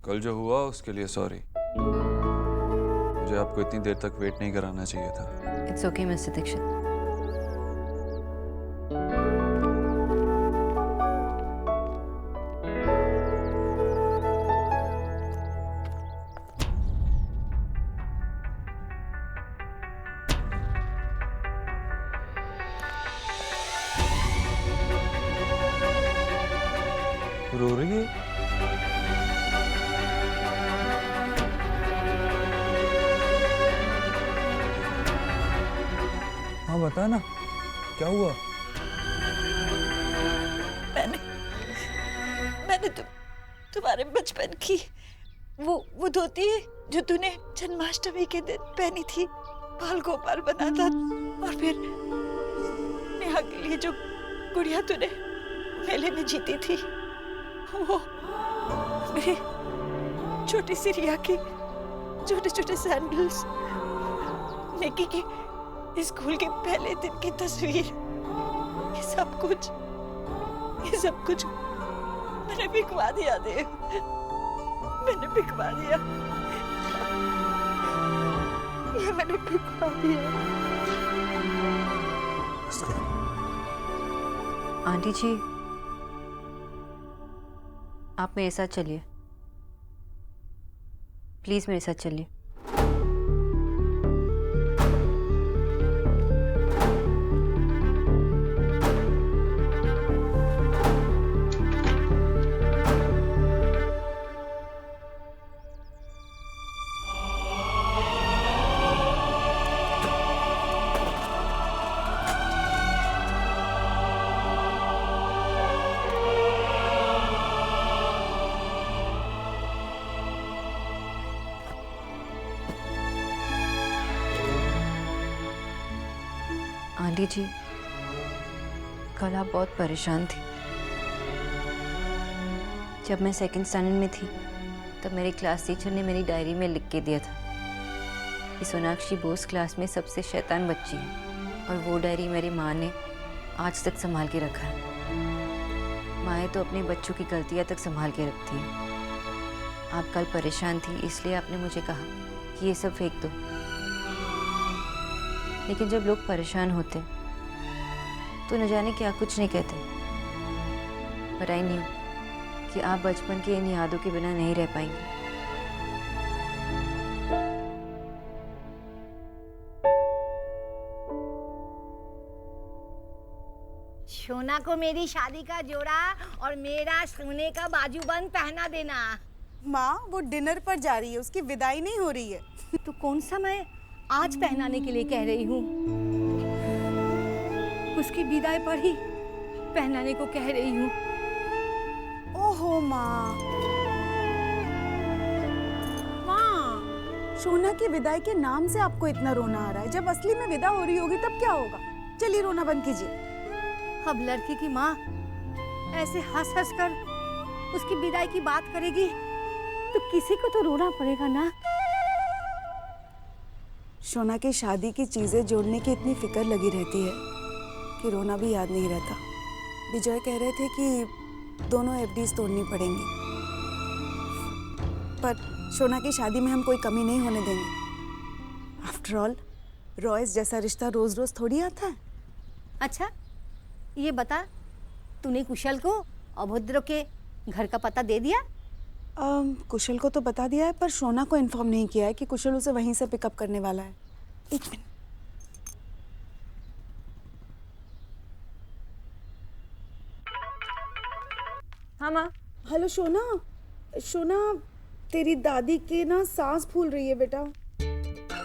कल जो हुआ उसके लिए सॉरी। मुझे आपको इतनी देर तक वेट नहीं कराना चाहिए था। It's okay mister Dikshit. रो रही है? हाँ बता ना, क्या हुआ? मैंने तुम्हारे बचपन की वो धोती जो तूने जन्माष्टमी के दिन पहनी थी, बाल गोपाल बना था, और फिर नेहा के लिए जो गुड़िया तूने मेले में जीती थी, वो मेरी छोटी सी रिया की छोटे छोटे सैंडल्स, नेकी की स्कूल के पहले दिन की तस्वीर, ये सब कुछ मैंने बिकवा दिया देव, मैंने बिकवा दिया, ये मैंने बिकवा दिया। आंटी जी, आप मेरे साथ चलिए, प्लीज मेरे साथ चलिए। आंटी जी, कल आप बहुत परेशान थी। जब मैं सेकंड स्टैंडर्ड में थी तब मेरी क्लास टीचर ने मेरी डायरी में लिख के दिया था कि सोनाक्षी बोस क्लास में सबसे शैतान बच्ची है, और वो डायरी मेरी माँ ने आज तक संभाल के रखा है। माएँ तो अपने बच्चों की गलतियाँ तक संभाल के रखती हैं। आप कल परेशान थी इसलिए आपने मुझे कहा कि ये सब फेंक दो, लेकिन जब लोग परेशान होते तो न जाने क्या कुछ नहीं कहते। पर आई न्यू कि आप बचपन की इन यादों के बिना नहीं रह पाएंगे। सोना को मेरी शादी का जोड़ा और मेरा सोने का बाजूबंद पहना देना। माँ, वो डिनर पर जा रही है, उसकी विदाई नहीं हो रही है। तो कौन सा मैं आज पहनाने के लिए कह रही हूँ, उसकी विदाई पर ही पहनाने को कह रही हूँ। ओहो माँ, सोना की विदाई के नाम से आपको इतना रोना आ रहा है, जब असली में विदा हो रही होगी तब क्या होगा? चलिए रोना बंद कीजिए। अब लड़की की माँ ऐसे हंस हंस कर उसकी विदाई की बात करेगी तो किसी को तो रोना पड़ेगा ना। सोना की शादी की चीजें जोड़ने की इतनी फिक्र लगी रहती है कि रोना भी याद नहीं रहता। विजय कह रहे थे कि दोनों एफडीज तोड़नी पड़ेंगी, पर सोना की शादी में हम कोई कमी नहीं होने देंगे। आफ्टर ऑल रॉयस जैसा रिश्ता रोज रोज थोड़ी आता है। अच्छा ये बता, तूने कुशल को अभद्र के घर का पता दे दिया? कुशल को तो बता दिया है, पर सोना को इन्फॉर्म नहीं किया है कि कुशल उसे वहीं से पिकअप करने वाला है। एक मिनट। हाँ माँ। हेलो सोना, सोना तेरी दादी की ना सांस फूल रही है बेटा।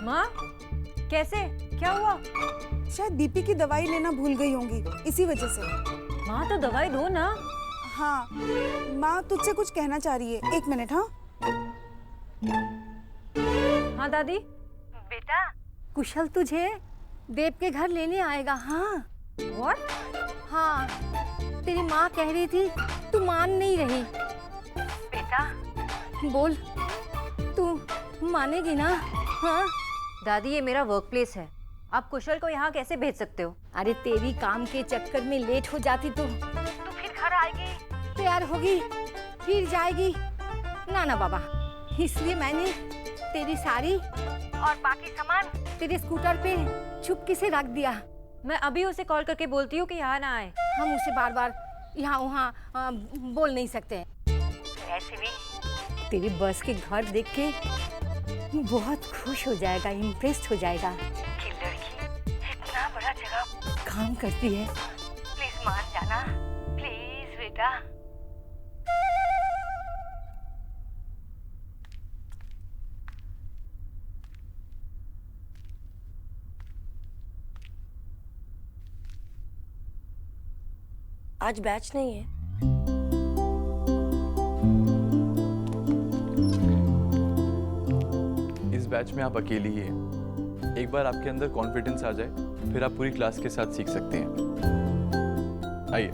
माँ कैसे, क्या हुआ? शायद बीपी की दवाई लेना भूल गई होंगी, इसी वजह से। माँ तो दवाई दो ना। हाँ माँ तुझसे कुछ कहना चाह रही है, एक मिनट। हाँ हाँ दादी। बेटा कुशल तुझे देव के घर लेने आएगा। हाँ। What? हाँ तेरी माँ कह रही थी, तू मान नहीं रही। बेटा बोल, तू मानेगी ना? हाँ दादी ये मेरा वर्क प्लेस है, आप कुशल को यहाँ कैसे भेज सकते हो? अरे तेरी काम के चक्कर में लेट हो जाती तो फिर घर आएगी, तैयार होगी, फिर जाएगी, ना ना बाबा, इसलिए मैंने तेरी साड़ी और बाकी सामान तेरे स्कूटर पे चुपके से रख दिया। मैं अभी उसे कॉल करके बोलती हूँ कि यहाँ ना आए। हम उसे बार बार यहाँ वहाँ बोल नहीं सकते। ऐसे भी तेरी बस के घर देख के बहुत खुश हो जाएगा, इम्प्रेस्ड हो जाएगा कि लड़की इतना बड़ा जगह काम करती है। प्लीज मान जाना, प्लीज बेटा। आज बैच नहीं है। इस बैच में आप अकेली ही हैं। एक बार आपके अंदर कॉन्फिडेंस आ जाए, फिर आप पूरी क्लास के साथ सीख सकते हैं। आइए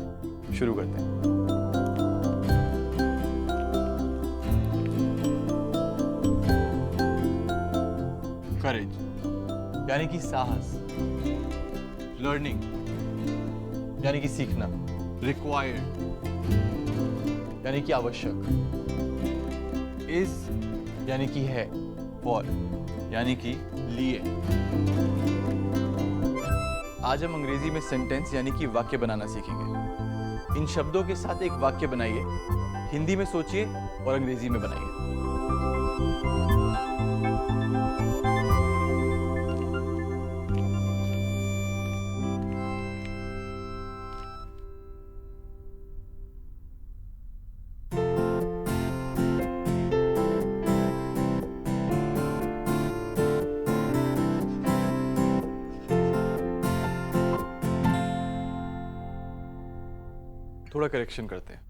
शुरू करते हैं। करेज यानी कि साहस, लर्निंग यानी कि सीखना, रिक्वायर्ड यानी कि आवश्यक, इज यानी कि है, फॉर यानी कि लिए। आज हम अंग्रेजी में सेंटेंस यानी कि वाक्य बनाना सीखेंगे। इन शब्दों के साथ एक वाक्य बनाइए, हिंदी में सोचिए और अंग्रेजी में बनाइए। थोड़ा करेक्शन करते हैं।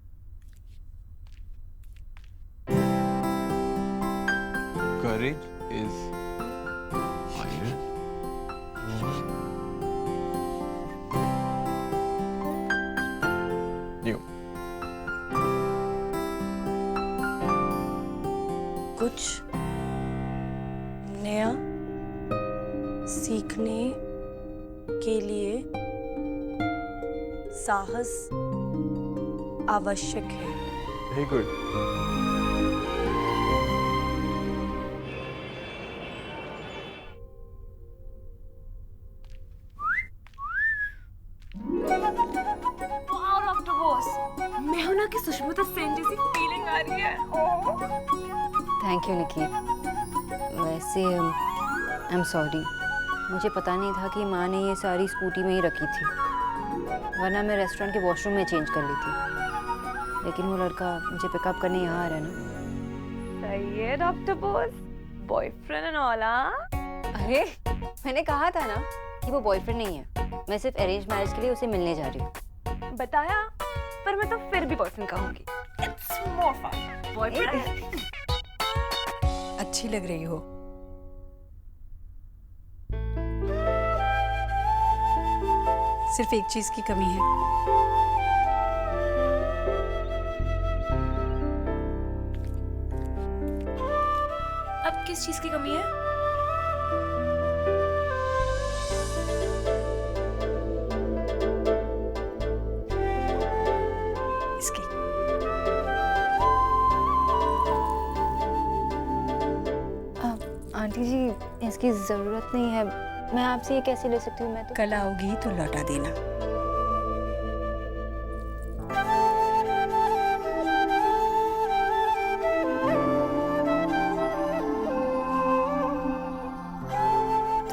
Courage is fire. न्यू। कुछ नया सीखने के लिए साहस आवश्यक है। Very good. मैं हूं ना कि सुष्मिता सेन जैसी फीलिंग आ रही है। थैंक यू निकी। वैसे आई एम सॉरी, मुझे पता नहीं था कि माँ ने ये सारी स्कूटी में ही रखी थी, वरना मैं रेस्टोरेंट के वॉशरूम में चेंज कर ली थी। लेकिन वो लड़का मुझे पिकअप करने यहाँ आ रहा है ना। सही है doctor Bose, boyfriend and all. अरे मैंने कहा था ना कि वो बॉयफ्रेंड नहीं है, मैं सिर्फ अरेंज मैरिज के लिए उसे मिलने जा रही हूँ। बताया, पर मैं तो फिर भी बॉयफ्रेंड कहूंगी। It's more fun. बॉयफ्रेंड अच्छी लग रही हो। सिर्फ एक चीज की कमी है। अब किस चीज की कमी है? इसकी। आंटी जी, इसकी जरूरत नहीं है, मैं आपसे ये कैसे ले सकती हूँ? मैं तो कल आओगी तो लौटा देना।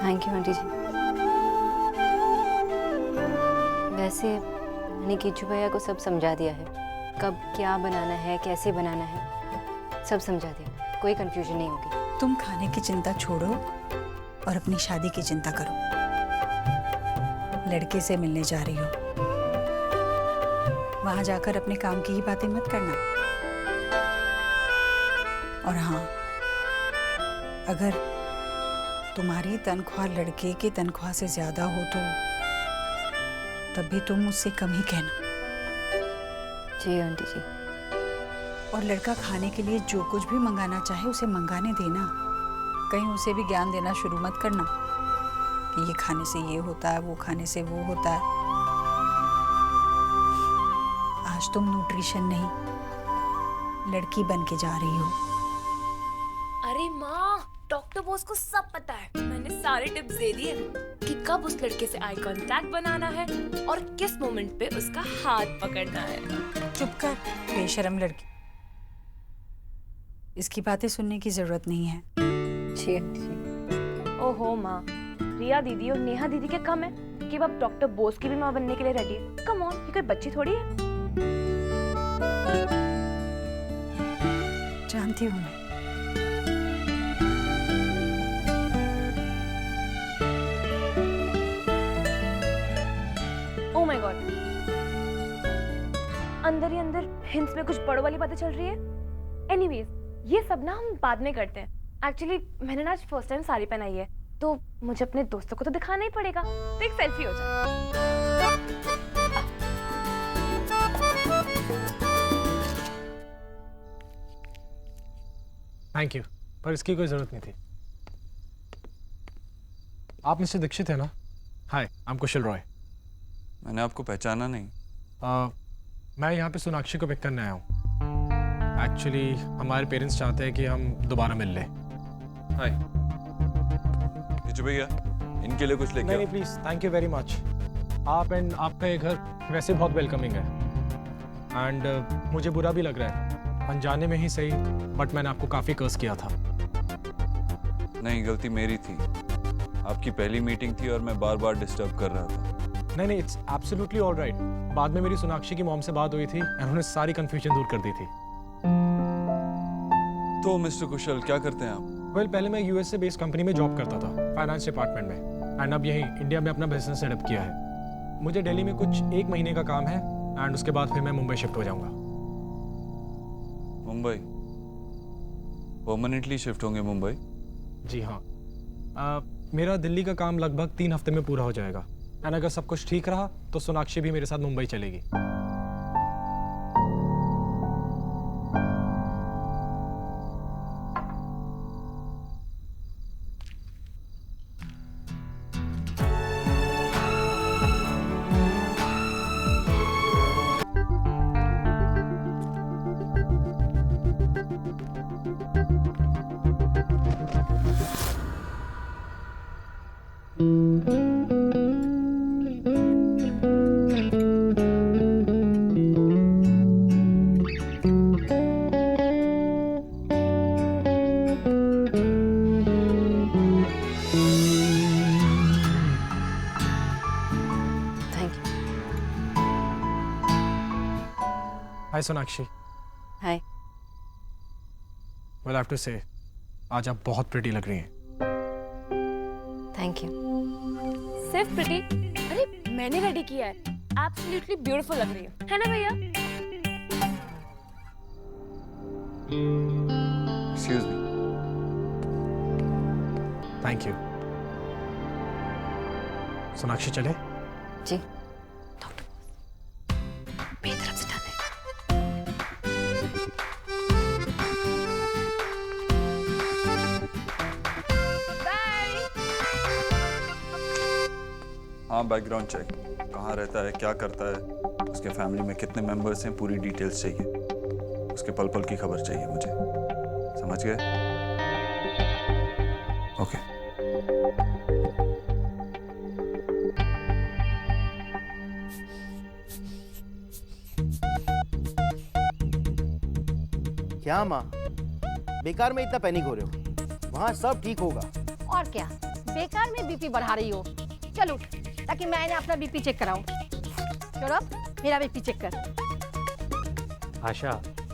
थैंक यू आंटी जी। वैसे मैंने किच्चू भैया को सब समझा दिया है, कब क्या बनाना है, कैसे बनाना है, सब समझा दिया, कोई कंफ्यूजन नहीं होगी। तुम खाने की चिंता छोड़ो और अपनी शादी की चिंता करो। लड़के से मिलने जा रही हो, वहां जाकर अपने काम की ही बातें मत करना। और हाँ, अगर तुम्हारी तनख्वाह लड़के की तनख्वाह से ज्यादा हो तो तब भी तुम मुझसे कम ही कहना। जी आंटी जी। और लड़का खाने के लिए जो कुछ भी मंगाना चाहे उसे मंगाने देना। कहीं उसे भी ज्ञान देना शुरू मत करना कि ये खाने से ये होता है, वो खाने से वो होता है। आज तुम न्यूट्रिशन नहीं लड़की बन के जा रही हो। अरे माँ, डॉक्टर बोस को सब पता है। मैंने सारे टिप्स दे दिए कि कब उस लड़के से आई कांटेक्ट बनाना है और किस मोमेंट पे उसका हाथ पकड़ना है। चुप कर, बेशरम लड़की। इसकी बातें सुनने की जरूरत नहीं है। जी आंटी। ओहो माँ, रिया दीदी और नेहा दीदी के कम है कि अब डॉक्टर बोस की भी माँ बनने के लिए रेडी है। कम ऑन, ये कोई बच्ची थोड़ी है। जानती हूँ मैं। ओह माय गॉड, अंदर ही अंदर हिंस में कुछ बड़ों वाली बातें चल रही है। एनीवेज, ये सब ना हम बाद में करते हैं। एक्चुअली मैंने ना आज फर्स्ट टाइम साड़ी पहनाई है, तो मुझे अपने दोस्तों को तो दिखाना ही पड़ेगा, तो एक सेल्फी हो जाए। थैंक यू, पर इसकी कोई ज़रूरत नहीं थी। आप मिस्टर दीक्षित है ना? हाय, आई एम कुशल रॉय। मैंने आपको पहचाना नहीं। मैं यहाँ पे सोनाक्षी को पिक करने आया हूँ। एक्चुअली हमारे पेरेंट्स चाहते हैं कि हम दोबारा मिल लें। हाय किचू भैया, इनके लिए कुछ लेके नहीं please, thank you very much. आप एंड आपका ये घर वैसे बहुत वेलकमिंग है एंड मुझे बुरा भी लग रहा है, अनजाने में ही सही, बट मैंने आपको काफ़ी कर्स किया था। नहीं, गलती मेरी थी। आपकी पहली मीटिंग थी और मैं बार बार डिस्टर्ब कर रहा था। नहीं, इट्स एब्सोल्युटली ऑल राइट। बाद में मेरी सोनाक्षी की मॉम से बात हुई थी, उन्होंने सारी कंफ्यूजन दूर कर दी थी। तो मिस्टर कुशल क्या करते हैं आप? वेल, पहले मैं यूएस से बेस्ड कंपनी में जॉब करता था, फाइनेंस डिपार्टमेंट में, एंड अब यहीं इंडिया में अपना बिजनेस सेटअप किया है। मुझे दिल्ली में कुछ 1 महीने का काम है एंड उसके बाद फिर मैं मुंबई शिफ्ट हो जाऊंगा। मुंबई? परमानेंटली शिफ्ट होंगे मुंबई? जी हाँ। मेरा दिल्ली का काम लगभग 3 हफ्ते में पूरा हो जाएगा एंड अगर सब कुछ ठीक रहा तो सोनाक्षी भी मेरे साथ मुंबई चलेगी। हाय सोनाक्षी। हाय। वेल, आई हैव टू से आज आप बहुत प्रिटी लग रही हैं। Thank you. सिर्फ प्रिटी? अरे मैंने रेडी किया है। एब्सोल्युटली ब्यूटीफुल लग रही है ना भैया? Excuse me. Thank you. Sonakshi चले? जी। डॉक्टर मेरी तरफ से टाने। हाँ, बैकग्राउंड चेक। कहाँ रहता है, क्या करता है, उसके फैमिली में कितने मेंबर्स हैं, पूरी डिटेल्स चाहिए। उसके पल पल की खबर चाहिए मुझे। समझ गए? ओके। क्या माँ, बेकार में इतना पैनिक हो रहे हो? वहाँ सब ठीक होगा। और क्या, बेकार में बीपी बढ़ा रही हो? चल उठ, ताकि मैंने अपना बीपी चेक कराऊं। सौरभ, मेरा बीपी चेक कर। आशा,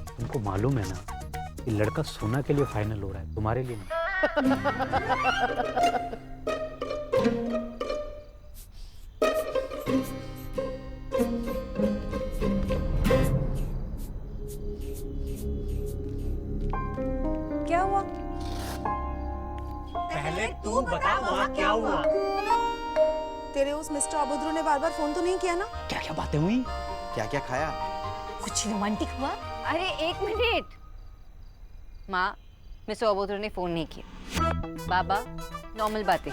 तुमको मालूम है ना कि लड़का सोना के लिए फाइनल हो रहा है, तुम्हारे लिए नहीं। क्या हुआ? पहले तू बता वहाँ क्या हुआ? तेरे उस मिस्टर अबुद्रू ने बार बार फोन तो नहीं किया ना? क्या क्या बातें हुई? क्या क्या खाया? कुछ रोमांटिक हुआ? अरे 1 मिनट। माँ, मिस्टर अबोधर ने फोन नहीं किया। बाबा, नॉर्मल बातें।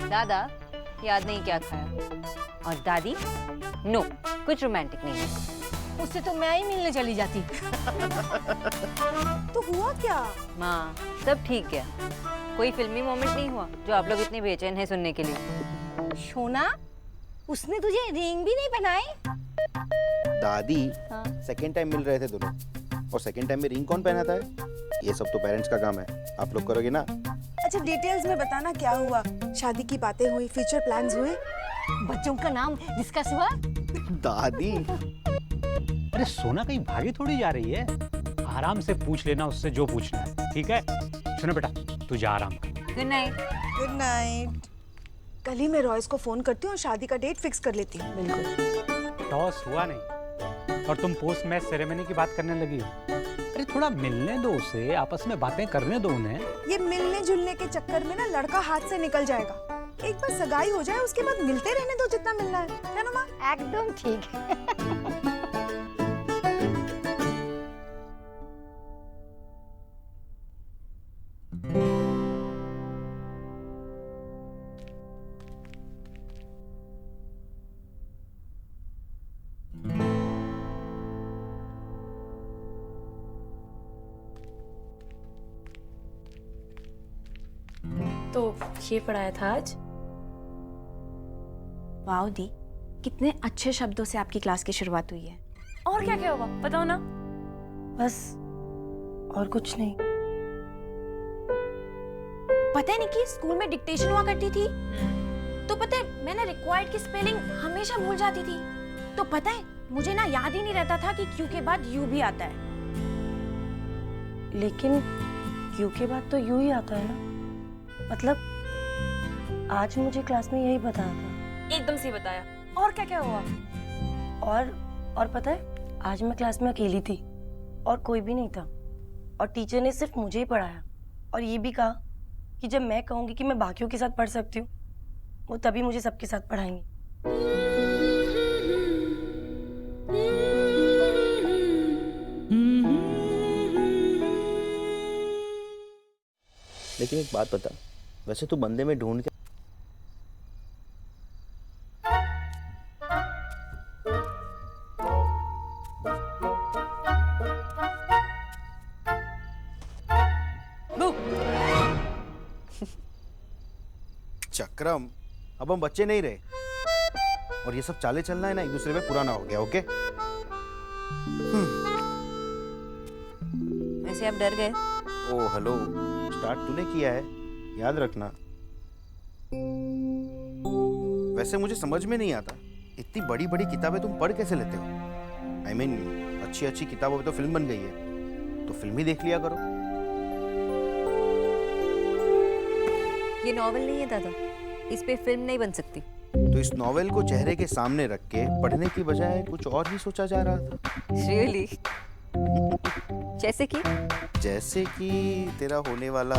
दादा, याद नहीं क्या खाया। और दादी, नो, कुछ रोमांटिक नहीं है। उससे तो मैं ही मिलने चली जाती। तो हुआ क्या? माँ सब ठीक है, कोई फिल्मी मोमेंट नहीं हुआ जो आप लोग इतने बेचैन हैं सुनने के लिए। सोना, उसने तुझे रिंग भी नहीं पहनाई? दादी हाँ। सेकेंड टाइम मिल रहे थे दोनों, और सेकेंड टाइम में रिंग कौन पहनाता है? ये सब तो पेरेंट्स का काम है, आप लोग करोगे ना? अच्छा डिटेल्स में बताना, क्या हुआ? शादी की बातें हुई, फ्यूचर प्लान्स हुए? बच्चों का नाम डिस्कस हुआ? दादी अरे सोना कहीं भागी थोड़ी जा रही है, आराम से पूछ लेना उससे जो पूछना है, ठीक है? सुनो बेटा, तू जा आराम कर। Good night. Good night. कल ही मैं रॉयस को फोन करती हूँ और शादी का डेट फिक्स कर लेती हूँ। बिल्कुल। टॉस हुआ नहीं और तुम पोस्ट मैच सेरेमनी की बात करने लगी हो। अरे थोड़ा मिलने दो उसे, आपस में बातें करने दो उन्हें। ये मिलने जुलने के चक्कर में ना लड़का हाथ से निकल जाएगा। एक बार सगाई हो जाए उसके बाद मिलते रहने दो जितना मिलना है, क्या ना माँ? एकदम ठीक है। तो ये पढ़ाया था आज? वाओ दी, कितने अच्छे शब्दों से आपकी क्लास की शुरुआत हुई है। और क्या क्या हुआ बताओ ना। बस और कुछ नहीं। पता है निकी, स्कूल में डिक्टेशन हुआ करती थी, तो पता है मैंने रिक्वायर्ड की स्पेलिंग हमेशा भूल जाती थी। तो पता है मुझे ना याद ही नहीं रहता था कि क्यू के बाद यू भी आता है। लेकिन क्यू के बाद तो यू ही आता है ना, मतलब आज मुझे क्लास में यही बताया था। एकदम से बताया। और क्या क्या हुआ? और पता है आज मैं क्लास में अकेली थी और कोई भी नहीं था, और टीचर ने सिर्फ मुझे ही पढ़ाया और ये भी कहा कि जब मैं कहूँगी कि मैं बाकियों के साथ पढ़ सकती हूँ, वो तभी मुझे सबके साथ पढ़ाएंगे। लेकिन एक बात बता, वैसे तू बंदे में ढूंढ के चक्रम, अब हम बच्चे नहीं रहे और ये सब चाले चलना है ना, एक दूसरे पे पुराना हो गया। ओके वैसे आप डर गए? ओ हेलो, स्टार्ट तूने किया है, याद रखना। वैसे मुझे समझ में नहीं आता, इतनी बड़ी बड़ी किताबें तुम पढ़ कैसे लेते हो? I mean, अच्छी अच्छी किताबों पे तो फिल्म बन गई है, तो फिल्म ही देख लिया करो। ये नॉवेल नहीं है दादा, इस पे फिल्म नहीं बन सकती। तो इस नॉवेल को चेहरे के सामने रख के पढ़ने की बजाय कुछ और ही सोचा जा रहा था। Really? जैसे कि तेरा होने वाला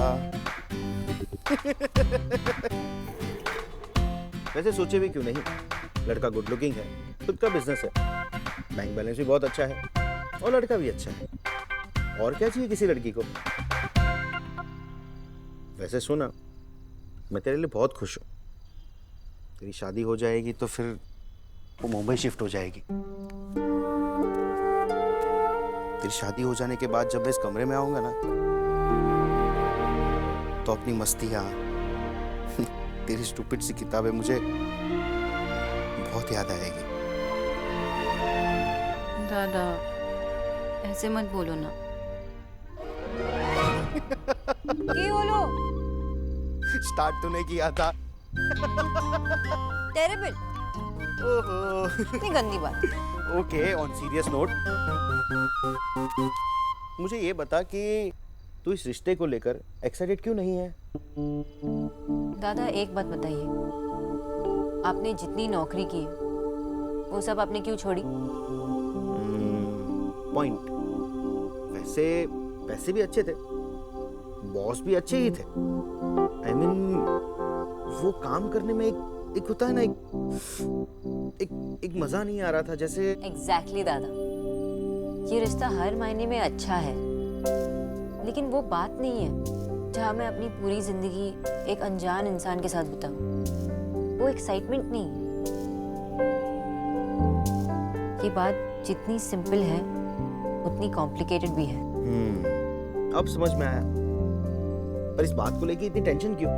वैसे सोचे भी क्यों नहीं, लड़का गुड लुकिंग है, खुद का बिजनेस है, बैंक बैलेंस भी बहुत अच्छा है और लड़का भी अच्छा है। और क्या चाहिए किसी लड़की को? वैसे सुना, मैं तेरे लिए बहुत खुश हूँ। तेरी शादी हो जाएगी तो फिर वो मुंबई शिफ्ट हो जाएगी। तेरी शादी हो जाने के बाद जब मैं इस कमरे में आऊंगा ना, तो अपनी मस्तियाँ, तेरी स्टूपिड सी किताबें मुझे बहुत याद आएगी। दादा ऐसे मत बोलो ना। की बोलो? स्टार्ट तूने किया था। टेरिबल। ओहो, इतनी गंदी बात। ओके, ऑन सीरियस नोट, मुझे ये बता कि तू इस रिश्ते को लेकर एक्साइटेड क्यों नहीं है? दादा एक बात बताइए, आपने जितनी नौकरी की है वो सब आपने क्यों छोड़ी? पॉइंट। वैसे पैसे भी अच्छे थे, बॉस भी अच्छे ही थे। I mean, वो काम करने में एक होता है ना, एक मजा नहीं आ रहा था जैसे। एग्जैक्टली दादा, ये रिश्ता हर मायने में अच्छा है, लेकिन वो बात नहीं है जहाँ मैं अपनी पूरी जिंदगी एक अनजान इंसान के साथ बिताऊं। वो एक्साइटमेंट नहीं है। ये बात जितनी सिंपल है उतनी कॉम्प्लिकेटेड भी है। अब समझ में आया। पर इस बात को लेके इतनी टेंशन क्यों?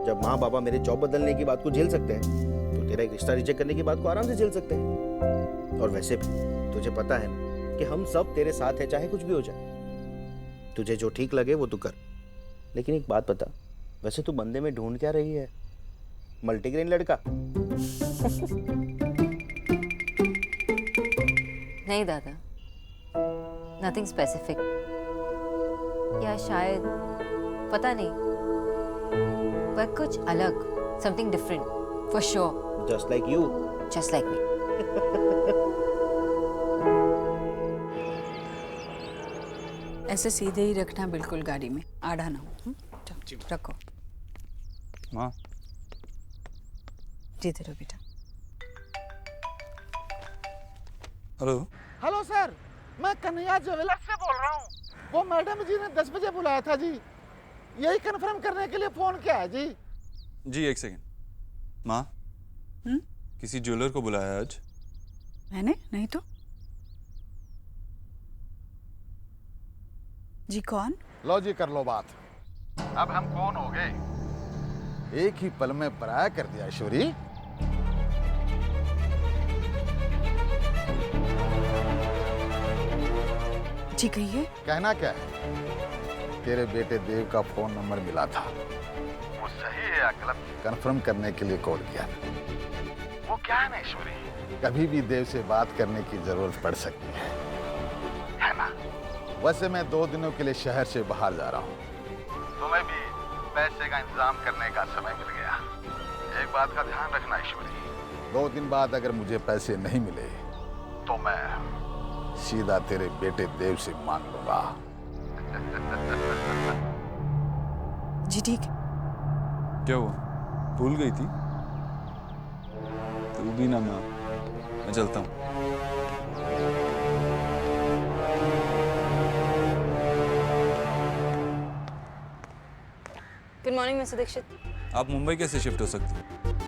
जब माँ बाबा मेरे जॉब बदलने की बात को झेल सकते हैं तो तेरा एक रिश्ता रिजेक्ट करने की बात को आराम से झेल सकते हैं। और वैसे भी तुझे पता है ना कि हम सब तेरे साथ हैं चाहे कुछ भी हो जाए। तुझे जो ठीक लगे वो तू कर। लेकिन एक बात बता, वैसे तू बंदे में ढूंढ क्या रही है? मल्टीग्रेन लड़का? नहीं दादा, नथिंग स्पेसिफिक, या शायद पता नहीं, पर कुछ अलग, something different for sure. Just like you. Just like me. ऐसे सीधे ही रखना बिल्कुल गाड़ी में, आड़ा ना हो। रखो। माँ जीते रहो बेटा। हेलो। हेलो सर, मैं कन्हैया ज्वेलर्स से बोल रहा हूँ। वो मैडम जी ने 10 बजे बुलाया था जी, यही कंफर्म करने के लिए फोन किया है जी। जी एक सेकेंड। माँ, किसी ज्वेलर को बुलाया है आज? मैंने नहीं तो। जी कौन? लो जी कर लो बात। अब हम कौन हो गए? एक ही पल में पराया कर दिया ऐश्वरी। जी कहिए। कहना क्या है? तेरे बेटे देव का फोन नंबर मिला था, वो सही है या गलत कंफर्म करने के लिए कॉल किया। वो क्या है ना ऐश्वरी, कभी भी देव से बात करने की जरूरत पड़ सकती है ना? वैसे मैं 2 दिनों के लिए शहर से बाहर जा रहा हूँ, तुम्हें भी पैसे का इंतजाम करने का समय मिल गया। एक बात का ध्यान रखना ऐश्वरी, 2 दिन बाद अगर मुझे पैसे नहीं मिले तो मैं सीधा तेरे बेटे देव से मांग लूंगा। जी ठीक। क्या हुआ, भूल गई थी? तू भी ना माँ, मैं चलता हूँ। Good morning mister Dikshit. आप मुंबई कैसे शिफ्ट हो सकती हैं?